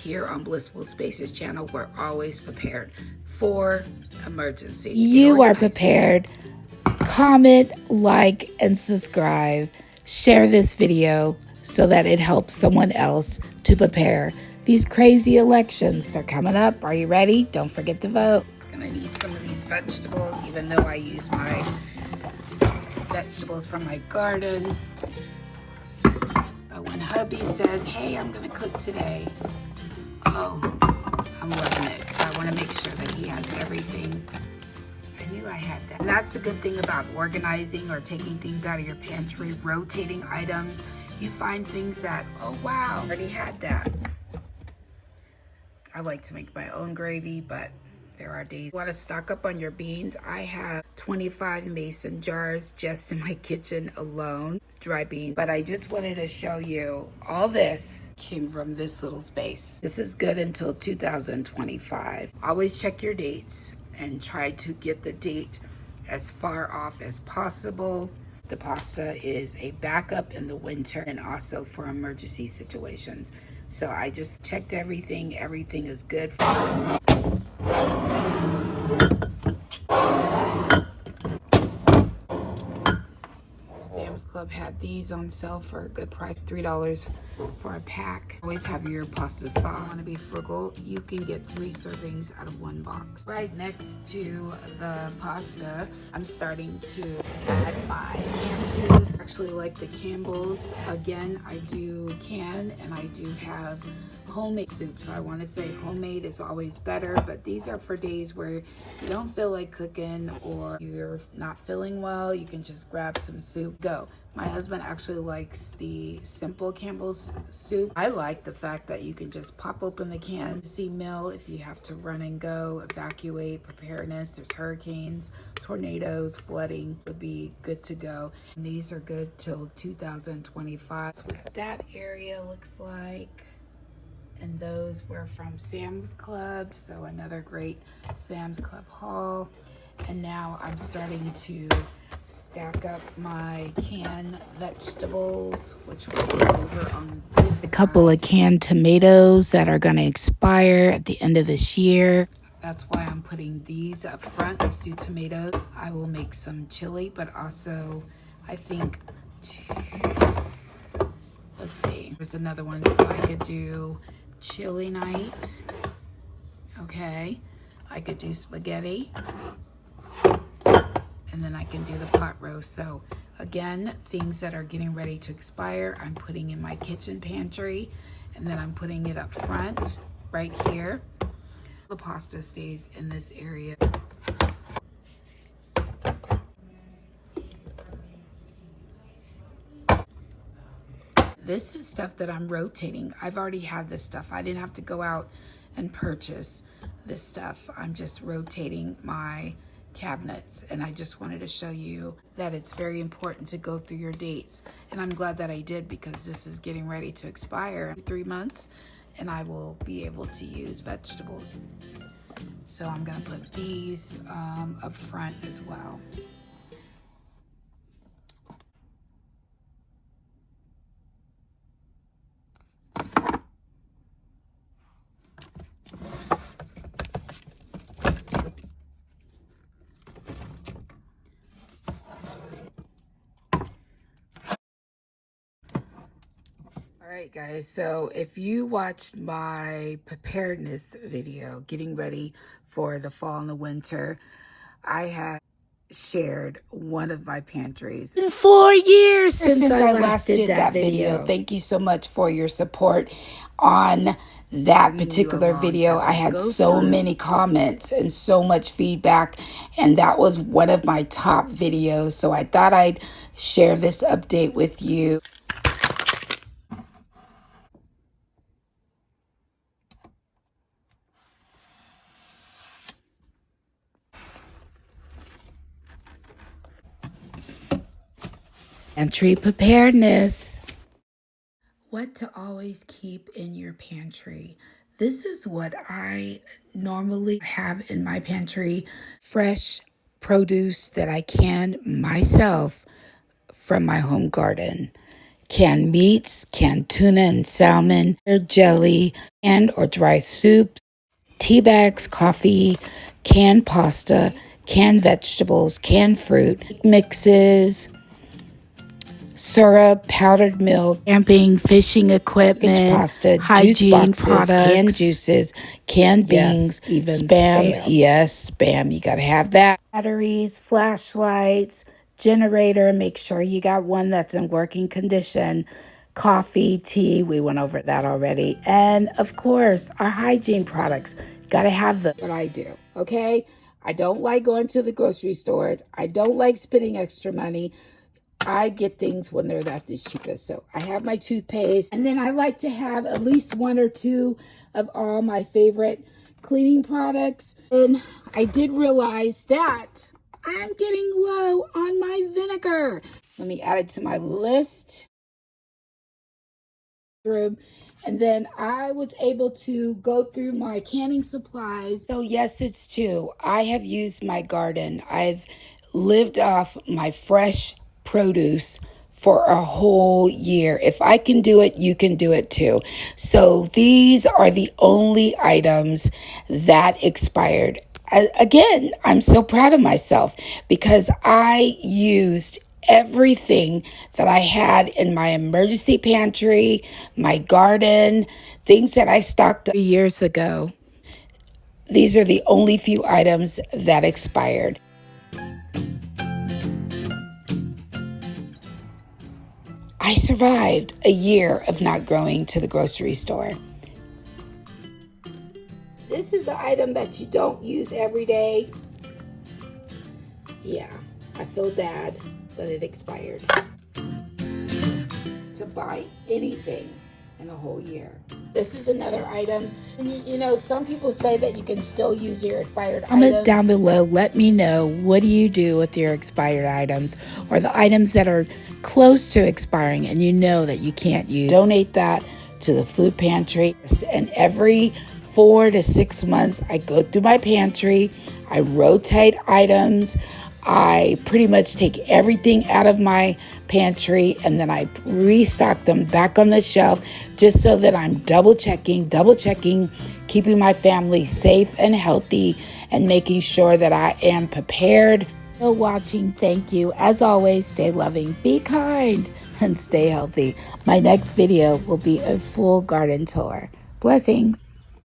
here on Blissful Spaces channel, we're always prepared for emergencies. You are prepared. Comment, like, and subscribe. Share this video so that it helps someone else to prepare. These crazy elections are coming up. Are you ready? Don't forget to vote. I'm gonna need some of these vegetables, even though I use my vegetables from my garden. But when hubby says, hey, I'm gonna cook today, oh, I'm loving it. So I wanna make sure that he has everything. I knew I had that. And that's the good thing about organizing or taking things out of your pantry, rotating items. You find things that, oh wow, I already had that. I like to make my own gravy, but there are days you want to stock up on your beans. I have 25 mason jars just in my kitchen alone, dry beans. But I just wanted to show you all this came from this little space. This is good until 2025. Always check your dates and try to get the date as far off as possible. The pasta is a backup in the winter and also for emergency situations. So I just checked everything. Everything is good. Sam's Club had these on sale for a good price, $3 for a pack. Always have your pasta sauce. Want to be frugal? You can get 3 servings out of 1 box. Right next to the pasta, I'm starting to add my canned food. Actually like the Campbell's. Again, I do can and I do have homemade soup. So I want to say homemade is always better, but these are for days where you don't feel like cooking or you're not feeling well. You can just grab some soup, go. My husband actually likes the simple Campbell's soup. I like the fact that you can just pop open the can, see meal if you have to run and go, evacuate, preparedness. There's hurricanes, tornadoes, flooding would be good to go. And these are good till 2025. That's what that area looks like. And those were from Sam's Club, so another great Sam's Club haul. And now I'm starting to stack up my canned vegetables, which will go over on this A couple of canned tomatoes that are going to expire at the end of this year. That's why I'm putting these up front. Let's do tomatoes. I will make some chili, but also I think let's see, there's another one. So I could do chili night. Okay, I could do spaghetti, and then I can do the pot roast. So again, things that are getting ready to expire, I'm putting in my kitchen pantry, and then I'm putting it up front right here. The pasta stays in this area. This is stuff that I'm rotating. I've already had this stuff. I didn't have to go out and purchase this stuff. I'm just rotating my cabinets, and I just wanted to show you that it's very important to go through your dates. And I'm glad that I did, because this is getting ready to expire in 3 months, and I will be able to use vegetables. So I'm gonna put these up front as well. Alright guys, so if you watched my preparedness video, getting ready for the fall and the winter, I have shared one of my pantries. In 4 years since I last did that video. Thank you so much for your support on that particular video. I had so many comments and so much feedback, and that was one of my top videos. So I thought I'd share this update with you. Pantry preparedness. What to always keep in your pantry. This is what I normally have in my pantry. Fresh produce that I can myself from my home garden. canned meats, canned tuna and salmon, jelly, canned or dry soups, tea bags, coffee, canned pasta, canned vegetables, canned fruit, mixes, syrup, powdered milk, camping, fishing equipment, pasta, hygiene juice boxes, products, canned juices, canned beans, even spam. Yes, spam. You got to have that. Batteries, flashlights, generator. Make sure you got one that's in working condition. Coffee, tea. We went over that already. And of course, our hygiene products. Got to have them. What I do, okay? I don't like going to the grocery stores. I don't like spending extra money. I get things when they're at the cheapest. So I have my toothpaste, and then I like to have at least one or two of all my favorite cleaning products. And I did realize that I'm getting low on my vinegar. Let me add it to my list. And then I was able to go through my canning supplies. So yes, it's true. I have used my garden. I've lived off my fresh produce for a whole year. If I can do it, you can do it too. So these are the only items that expired. Again, I'm so proud of myself because I used everything that I had in my emergency pantry, my garden, things that I stocked years ago. These are the only few items that expired. I survived a year of not going to the grocery store. This is the item that you don't use every day. Yeah, I feel bad, but it expired. To buy anything in a whole year. This is another item. And you know, some people say that you can still use your expired items. Comment down below. Let me know, what do you do with your expired items or the items that are close to expiring and you know that you can't use. Donate that to the food pantry. And every 4 to 6 months, I go through my pantry. I rotate items. I pretty much take everything out of my pantry and then I restock them back on the shelf just so that I'm double checking, keeping my family safe and healthy and making sure that I am prepared. For watching, thank you. As always, stay loving, be kind, and stay healthy. My next video will be a full garden tour. Blessings.